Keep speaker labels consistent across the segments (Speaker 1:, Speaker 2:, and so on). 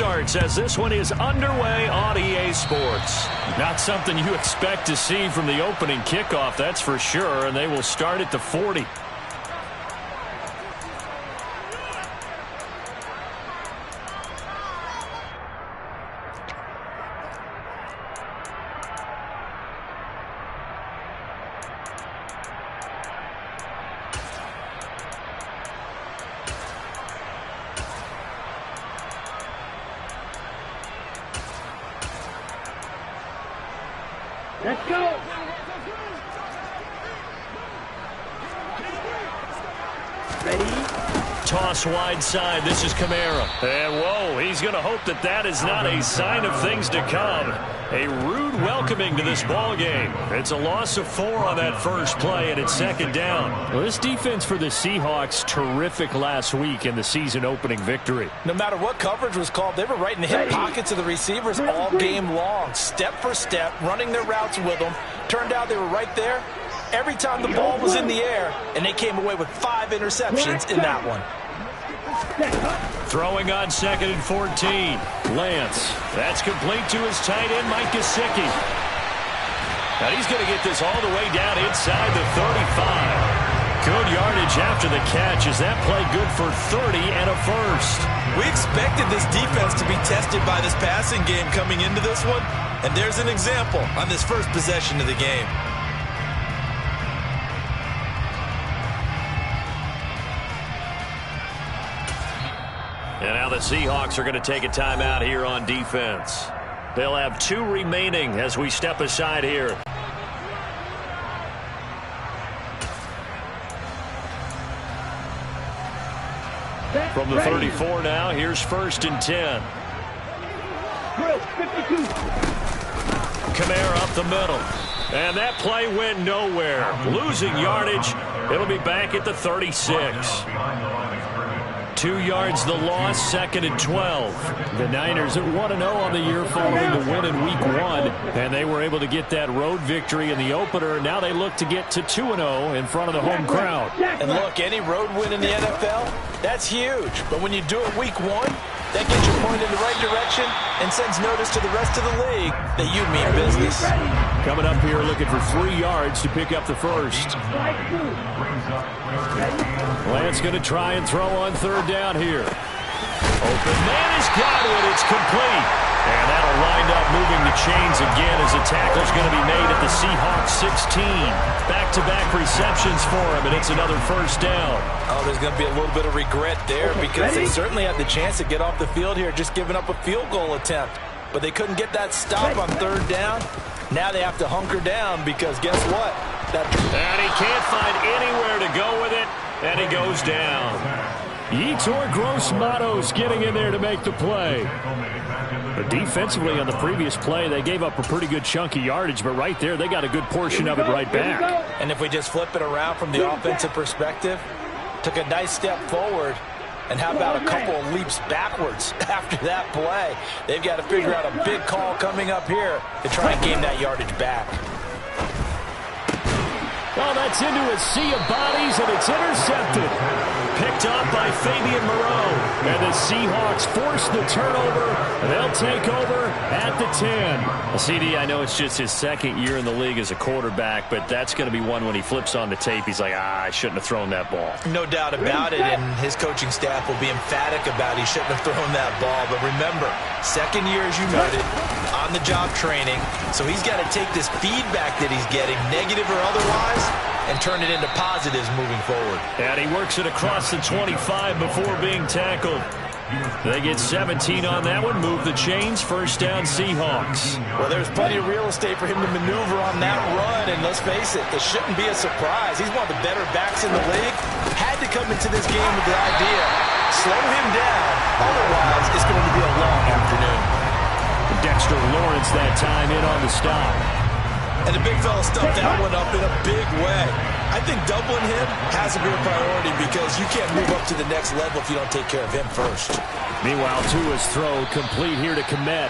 Speaker 1: starts as this one is underway on EA Sports. Not something you expect to see from the opening kickoff, that's for sure, and they will start at the 40.
Speaker 2: Let's go! Ready?
Speaker 1: Toss wide side. This is Kamara. And whoa, he's going to hope that that is not a sign of things to come. A rude welcoming to this ball game. It's a loss of 4 on that first play, and it's second down. Well, this defense for the Seahawks, terrific last week in the season-opening victory.
Speaker 3: No matter what coverage was called, they were right in the hip pockets of the receivers all game long, step for step, running their routes with them. Turned out they were right there every time the ball was in the air, and they came away with 5 interceptions in that one.
Speaker 1: Throwing on 2nd and 14. Lance. That's complete to his tight end, Mike Gesicki. Now he's going to get this all the way down inside the 35. Good yardage after the catch. Is that play good for 30 and a first?
Speaker 4: We expected this defense to be tested by this passing game coming into this one, and there's an example on this first possession of the game.
Speaker 1: And now the Seahawks are going to take a timeout here on defense. They'll have 2 remaining as we step aside here. From the 34 now, here's 1st and 10. Kamara up the middle. And that play went nowhere. Losing yardage. It'll be back at the 36. 2 yards the loss, 2nd and 12. The Niners at 1-0 on the year following the win in Week 1. And they were able to get that road victory in the opener. Now they look to get to 2-0 in front of the home crowd.
Speaker 3: And look, any road win in the NFL, that's huge. But when you do it Week 1, that gets you pointed in the right direction and sends notice to the rest of the league that you mean business.
Speaker 1: Coming up here looking for 3 yards to pick up the first. Lance going to try and throw on 3rd down here. Open man has got it. It's complete. And that'll wind up moving the chains again as a tackle's going to be made at the Seahawks 16. Back-to-back receptions for him, and it's another first down.
Speaker 3: Oh, there's going to be a little bit of regret there because they certainly had the chance to get off the field here, just giving up a field goal attempt. But they couldn't get that stop on 3rd down. Now they have to hunker down because guess what?
Speaker 1: And he can't find anywhere to go with it, and he goes down. Yetur Gross-Matos getting in there to make the play. But defensively on the previous play, they gave up a pretty good chunk of yardage, but right there, they got a good portion of it right back.
Speaker 3: And if we just flip it around from the offensive perspective, took a nice step forward, and how about a couple of leaps backwards after that play? They've got to figure out a big call coming up here to try and gain that yardage back.
Speaker 1: Oh, that's into a sea of bodies, and it's intercepted. Picked up by Fabian Moreau. And the Seahawks force the turnover. They'll take over at the 10. Well, CD, I know it's just his 2nd year in the league as a quarterback, but that's going to be one when he flips on the tape. He's like, I shouldn't have thrown that ball.
Speaker 4: No doubt about it, and his coaching staff will be emphatic about he shouldn't have thrown that ball. But remember, 2nd year, as you noted, on-the-job training. So he's got to take this feedback that he's getting, negative or otherwise, and turn it into positives moving forward.
Speaker 1: And he works it across the 25 before being tackled. They get 17 on that one, move the chains, first down Seahawks.
Speaker 3: Well, there's plenty of real estate for him to maneuver on that run, and let's face it, this shouldn't be a surprise. He's one of the better backs in the league. Had to come into this game with the idea, slow him down, otherwise it's going to be a long afternoon.
Speaker 1: Dexter Lawrence that time in on the stop.
Speaker 4: And the big fella stuffed that one up in a big way. I think doubling him has to be a priority because you can't move up to the next level if you don't take care of him first.
Speaker 1: Meanwhile, Tua's throw complete here to Kmet.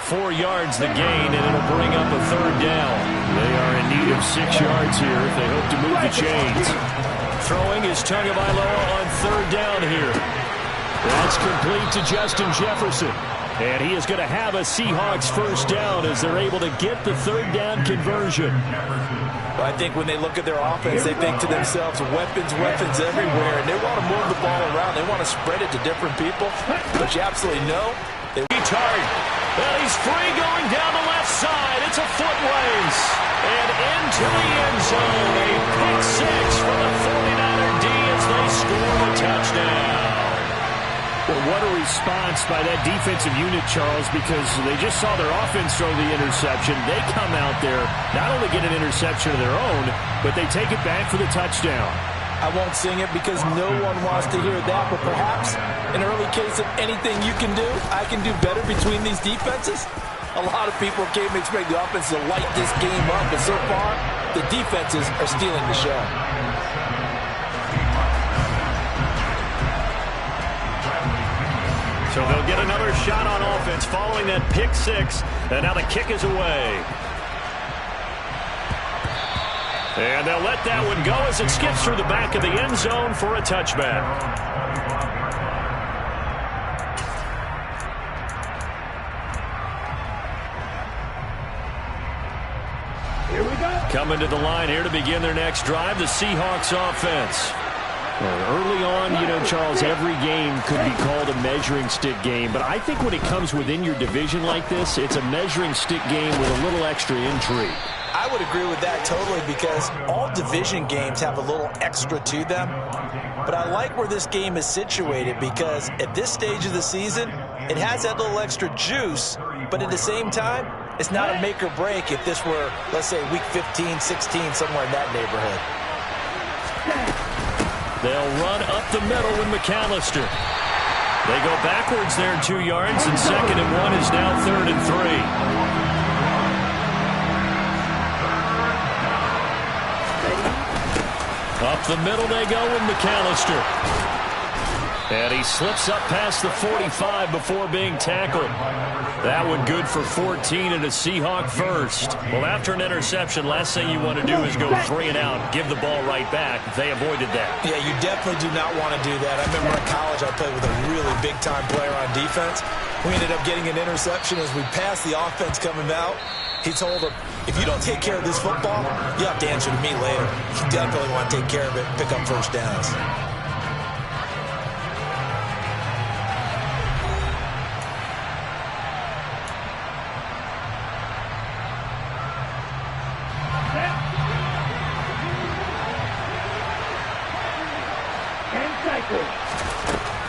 Speaker 1: 4 yards the gain, and it'll bring up a 3rd down. They are in need of 6 yards here if they hope to move the chains. Throwing is Tagovailoa on 3rd down here. That's complete to Justin Jefferson. And he is going to have a Seahawks first down as they're able to get the third down conversion.
Speaker 3: Well, I think when they look at their offense, they think to themselves, weapons, weapons everywhere. And they want to move the ball around. They want to spread it to different people. But you absolutely know.
Speaker 1: Well, he's free going down the left side. It's a foot race. And into the end zone. A pick six for the 49er D as they score the touchdown. Well, what a response by that defensive unit, Charles, because they just saw their offense throw the interception. They come out there, not only get an interception of their own, but they take it back for the touchdown.
Speaker 3: I won't sing it because no one wants to hear that, but perhaps an early case of anything you can do, I can do better between these defenses. A lot of people came to expect the offense to light this game up, but so far, the defenses are stealing the show.
Speaker 1: So they'll get another shot on offense following that pick six, and now the kick is away. And they'll let that one go as it skips through the back of the end zone for a touchback.
Speaker 2: Here we go.
Speaker 1: Coming to the line here to begin their next drive, the Seahawks offense. Early on, you know, Charles, every game could be called a measuring stick game. But I think when it comes within your division like this, it's a measuring stick game with a little extra intrigue.
Speaker 3: I would agree with that totally because all division games have a little extra to them. But I like where this game is situated because at this stage of the season, it has that little extra juice. But at the same time, it's not a make or break if this were, let's say, week 15, 16, somewhere in that neighborhood.
Speaker 1: They'll run up the middle with McAllister. They go backwards there 2 yards, and 2nd and 1 is now 3rd and 3. Up the middle they go with McAllister. And he slips up past the 45 before being tackled. That one good for 14 and a Seahawk first. Well, after an interception, last thing you want to do is go 3 and out, give the ball right back. They avoided that.
Speaker 3: Yeah, you definitely do not want to do that. I remember in college I played with a really big-time player on defense. We ended up getting an interception as we passed the offense coming out. He told him, if you don't take care of this football, you have to answer to me later. You definitely want to take care of it and pick up first downs.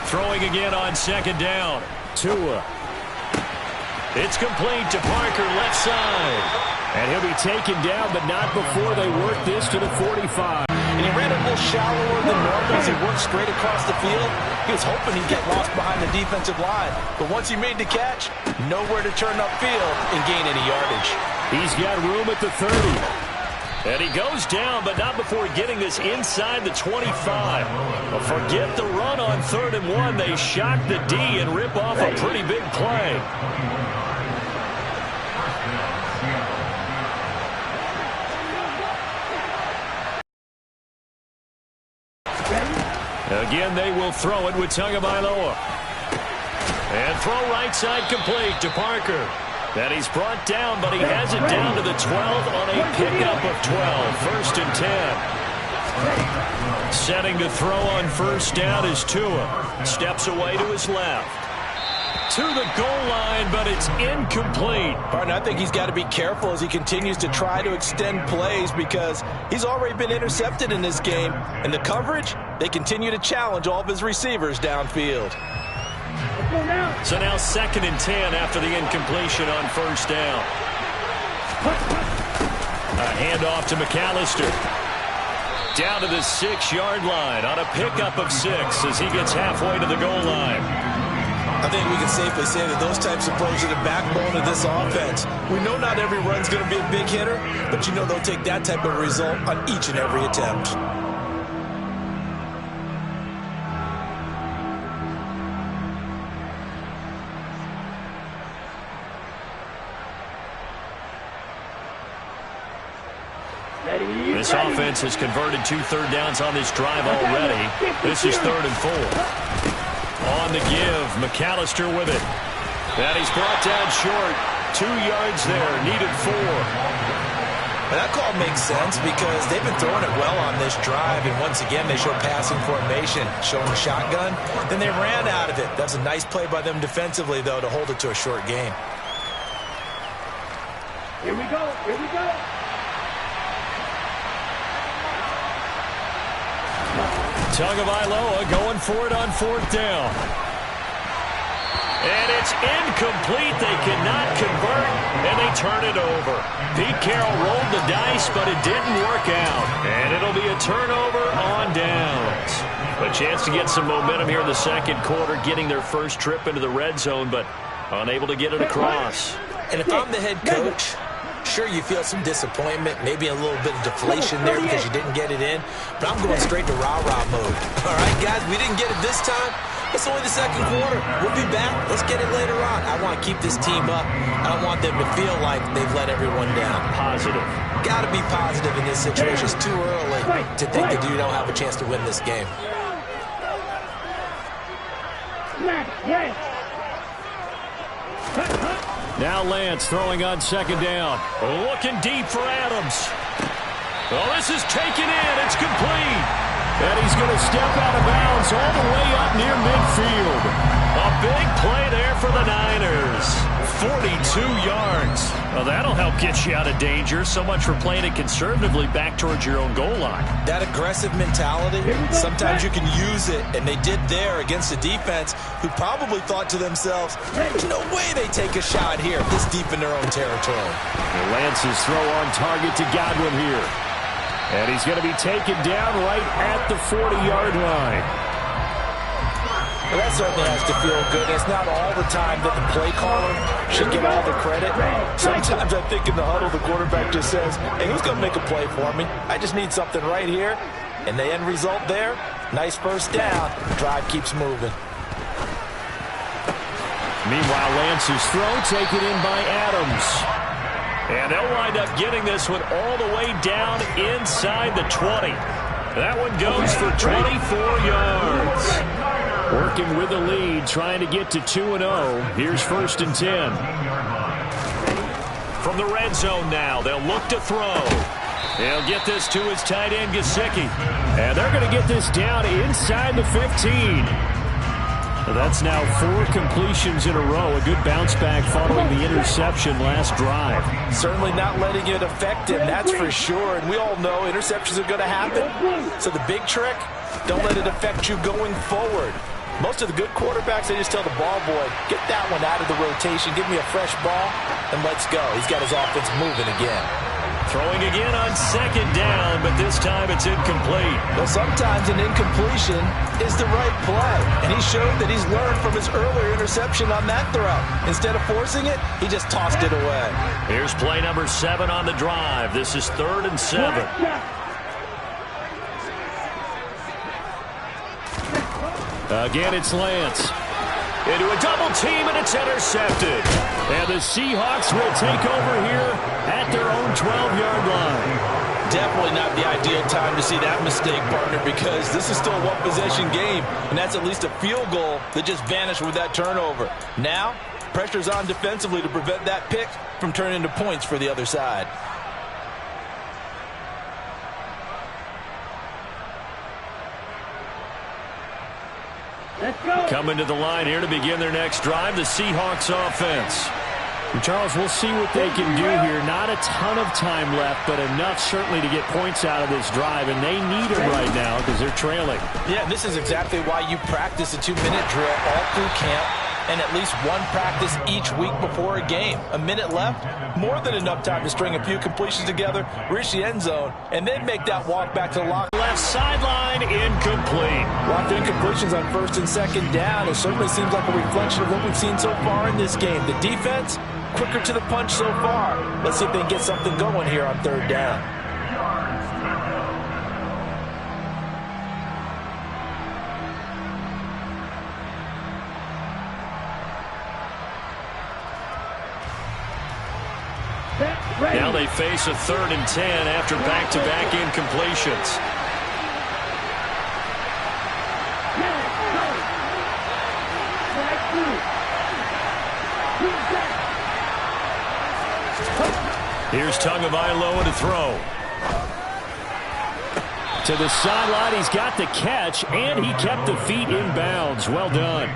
Speaker 1: Throwing again on 2nd down. Tua. It's complete to Parker, left side. And he'll be taken down, but not before they work this to the 45.
Speaker 3: And he ran a little shallower than normal as he worked straight across the field. He was hoping he'd get lost behind the defensive line. But once he made the catch, nowhere to turn upfield and gain any yardage.
Speaker 1: He's got room at the 30. And he goes down, but not before getting this inside the 25. Well, forget the run on 3rd and 1. They shock the D and rip off a pretty big play. Again, they will throw it with Tagovailoa. And throw right side complete to Parker. And he's brought down, but he has it down to the 12 on a pickup of 12. 1st and 10. Setting to throw on 1st down is Tua. Steps away to his left. To the goal line, but it's incomplete.
Speaker 3: Partner, I think he's got to be careful as he continues to try to extend plays because he's already been intercepted in this game. And the coverage, they continue to challenge all of his receivers downfield.
Speaker 1: So now 2nd and 10 after the incompletion on 1st down. A handoff to McAllister. Down to the 6-yard line on a pickup of 6 as he gets halfway to the goal line.
Speaker 3: I think we can safely say that those types of plays are the backbone of this offense. We know not every run's going to be a big hitter, but you know they'll take that type of result on each and every attempt.
Speaker 1: This offense has converted 2 third downs on this drive already. This is 3rd and 4. On on the give. McAllister with it. And he's brought down short. 2 yards there. Needed 4.
Speaker 3: And that call makes sense because they've been throwing it well on this drive. And once again, they show passing formation, showing the shotgun. Then they ran out of it. That's a nice play by them defensively, though, to hold it to a short game.
Speaker 2: Here we go. Here we go.
Speaker 1: Tagovailoa going for it on 4th down. And it's incomplete. They cannot convert, and they turn it over. Pete Carroll rolled the dice, but it didn't work out. And it'll be a turnover on downs. A chance to get some momentum here in the second quarter, getting their first trip into the red zone, but unable to get it across.
Speaker 3: And if I'm the head coach, sure, you feel some disappointment, maybe a little bit of deflation there because you didn't get it in, but I'm going straight to rah-rah mode. All right, guys, we didn't get it this time. It's only the second quarter. We'll be back. Let's get it later on. I want to keep this team up. I don't want them to feel like they've let everyone down.
Speaker 1: Positive.
Speaker 3: Got to be positive in this situation. It's too early to think that you don't have a chance to win this game.
Speaker 1: Now Lance throwing on 2nd down. Looking deep for Adams. Oh, this is taken in. It's complete. And he's going to step out of bounds all the way up near midfield. A big play there for the Niners. 42 yards. Well, that'll help get you out of danger. So much for playing it conservatively back towards your own goal line.
Speaker 3: That aggressive mentality, sometimes you can use it, and they did there against a defense who probably thought to themselves, there's no way they take a shot here this deep in their own territory.
Speaker 1: And Lance's throw on target to Godwin here. And he's going to be taken down right at the 40-yard line.
Speaker 3: Well, that certainly has to feel good. It's not all the time that the play caller should get all the credit. Sometimes I think in the huddle, the quarterback just says, hey, who's going to make a play for me? I just need something right here. And the end result there, nice first down. Drive keeps moving.
Speaker 1: Meanwhile, Lance's throw taken in by Adams. And they'll wind up getting this one all the way down inside the 20. That one goes for 24 yards. Working with the lead, trying to get to 2-0. Here's 1st and 10. From the red zone now, they'll look to throw. They'll get this to his tight end, Gesicki. And they're going to get this down inside the 15. That's now 4 completions in a row. A good bounce back following the interception last drive.
Speaker 3: Certainly not letting it affect him, that's for sure. And we all know interceptions are going to happen. So the big trick, don't let it affect you going forward. Most of the good quarterbacks, they just tell the ball boy, get that one out of the rotation, give me a fresh ball, and let's go. He's got his offense moving again.
Speaker 1: Throwing again on 2nd down, but this time it's incomplete.
Speaker 3: Well, sometimes an incompletion is the right play, and he showed that he's learned from his earlier interception on that throw. Instead of forcing it, he just tossed it away.
Speaker 1: Here's play number 7 on the drive. This is 3rd and 7. Again, it's Lance. Into a double team, and it's intercepted. And the Seahawks will take over here at their own 12-yard line.
Speaker 3: Definitely not the ideal time to see that mistake, partner, because this is still a one-possession game, and that's at least a field goal that just vanished with that turnover. Now, pressure's on defensively to prevent that pick from turning into points for the other side.
Speaker 1: Coming to the line here to begin their next drive, the Seahawks offense. And Charles, we'll see what they can do here. Not a ton of time left, but enough certainly to get points out of this drive, and they need them right now because they're trailing.
Speaker 3: Yeah, this is exactly why you practice a 2-minute drill all through camp and at least one practice each week before a game. A minute left, more than enough time to string a few completions together, reach the end zone, and then make that walk back to the locker.
Speaker 1: Left sideline, incomplete.
Speaker 3: Locked in completions on 1st and 2nd down. It certainly seems like a reflection of what we've seen so far in this game. The defense, quicker to the punch so far. Let's see if they can get something going here on 3rd down.
Speaker 1: Now they face a 3rd and 10 after back-to-back incompletions. Here's Tagovailoa to throw. To the sideline, he's got the catch, and he kept the feet in bounds. Well done.